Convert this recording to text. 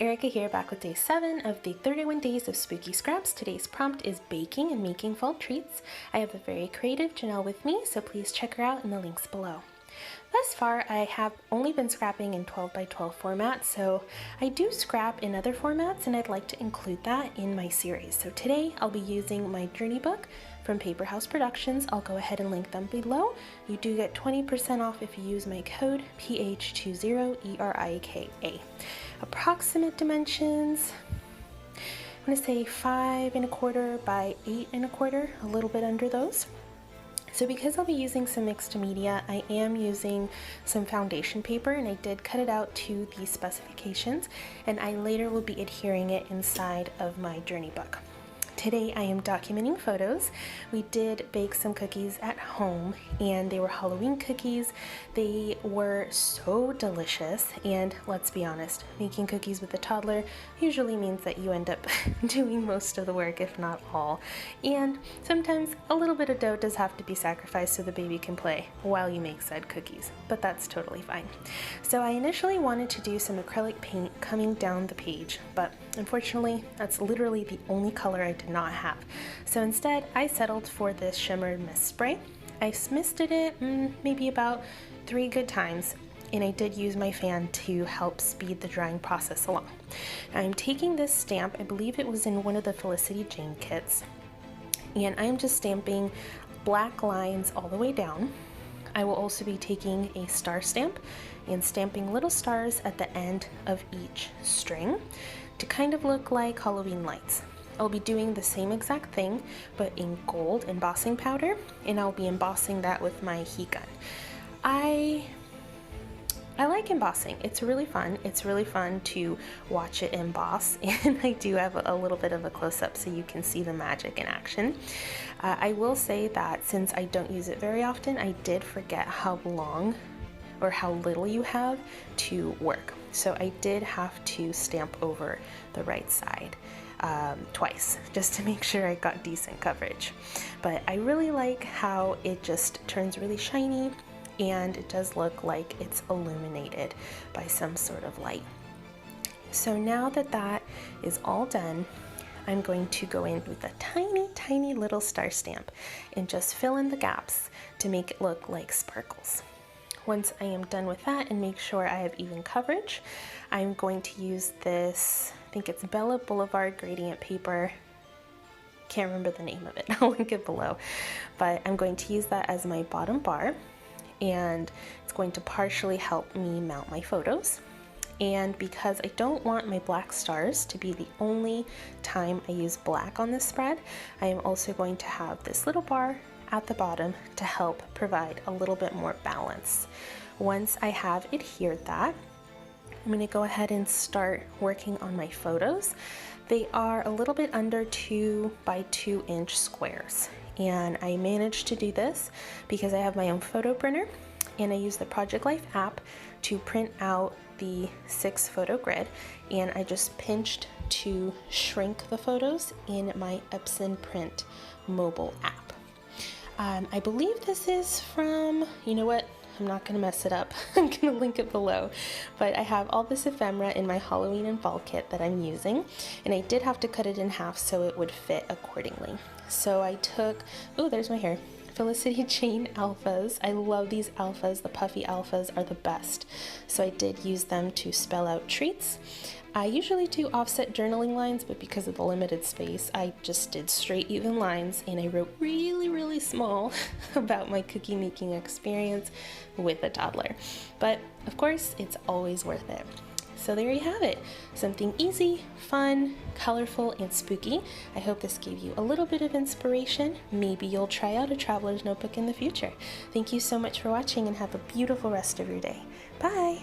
Erica here, back with day 7 of the 31 days of spooky scraps. Today's prompt is baking and making fall treats. I have a very creative Janelle with me, so please check her out in the links below. Thus far, I have only been scrapping in 12 by 12 format, so I do scrap in other formats and I'd like to include that in my series. So today I'll be using my journey book from Paper House Productions. I'll go ahead and link them below. You do get 20% off if you use my code PH20ERIKA. Approximate dimensions, I'm going to say 5 1/4 by 8 1/4, a little bit under those. So because I'll be using some mixed media, I am using some foundation paper, and I did cut it out to the specifications, and I later will be adhering it inside of my journey book. Today I am documenting photos. We did bake some cookies at home, and they were Halloween cookies. They were so delicious, and let's be honest, making cookies with a toddler usually means that you end up doing most of the work, if not all. And sometimes a little bit of dough does have to be sacrificed so the baby can play while you make said cookies, but that's totally fine. So I initially wanted to do some acrylic paint coming down the page, but unfortunately that's literally the only color I did not have. So instead I settled for this Shimmerz Mist spray. I misted it maybe about 3 good times, and I did use my fan to help speed the drying process along. I'm taking this stamp, I believe it was in one of the Felicity Jane kits, and I'm just stamping black lines all the way down. I will also be taking a star stamp and stamping little stars at the end of each string to kind of look like Halloween lights. I'll be doing the same exact thing, but in gold embossing powder, and I'll be embossing that with my heat gun. I like embossing. It's really fun. It's really fun to watch it emboss, and I do have a little bit of a close-up so you can see the magic in action. I will say that since I don't use it very often, I did forget how long or how little you have to work. So I did have to stamp over the right side twice just to make sure I got decent coverage. But I really like how it just turns really shiny, and it does look like it's illuminated by some sort of light. So now that that is all done, I'm going to go in with a tiny little star stamp and just fill in the gaps to make it look like sparkles. Once I am done with that and make sure I have even coverage, I'm going to use this, I think it's Bella Boulevard gradient paper. Can't remember the name of it. I'll link it below. But I'm going to use that as my bottom bar, and it's going to partially help me mount my photos. And because I don't want my black stars to be the only time I use black on this spread, I am also going to have this little bar at the bottom to help provide a little bit more balance. Once I have adhered that, I'm going to go ahead and start working on my photos. They are a little bit under 2 by 2 inch squares, and I managed to do this because I have my own photo printer, and I use the Project Life app to print out the 6 photo grid, and I just pinched to shrink the photos in my Epson Print mobile app. I believe this is from, you know what, I'm not going to mess it up. I'm going to link it below. But I have all this ephemera in my Halloween and fall kit that I'm using, and I did have to cut it in half so it would fit accordingly. So I took, oh, there's my hair, Felicity Jane alphas. I love these alphas. The puffy alphas are the best. So I did use them to spell out treats. I usually do offset journaling lines, but because of the limited space, I just did straight even lines, and I wrote really small about my cookie making experience with a toddler. But of course, it's always worth it. So there you have it. Something easy, fun, colorful, and spooky. I hope this gave you a little bit of inspiration. Maybe you'll try out a traveler's notebook in the future. Thank you so much for watching, and have a beautiful rest of your day. Bye!